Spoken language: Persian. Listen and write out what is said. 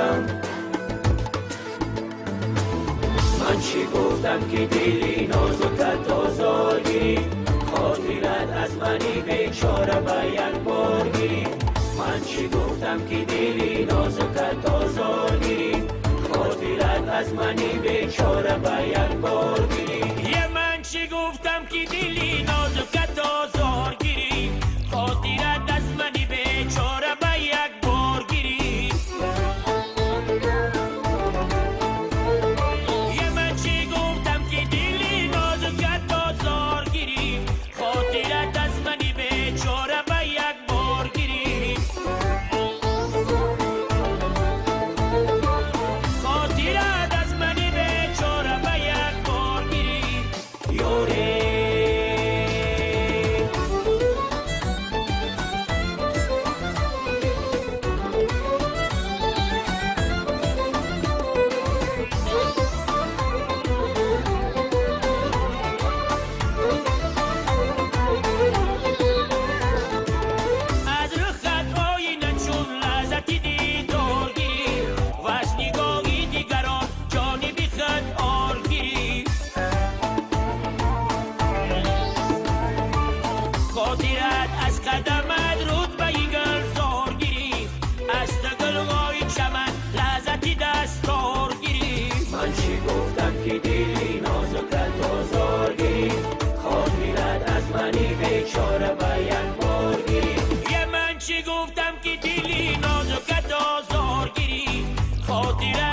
گفتم من چی گفتم که دلی نازکت آزادی خاطرت از منی بیچاره به یک بار گیری من چی گفتم که دلی نازکت آزادی خاطرت از منی بیچاره به یک بار گیری من چی گفتم که دلی نازکت آزادی خاطرت از منی بیچاره به یک بار گیری من چی گفتم که دلی نازکت آزادی خاطرت از منی بیچاره به یک بار گیری خاطرت از منی بیچاره به یک بار گیری یوری بیچاره به یک بار گیری من چی گفتم که دلی نازکت آزار گیری خاطرت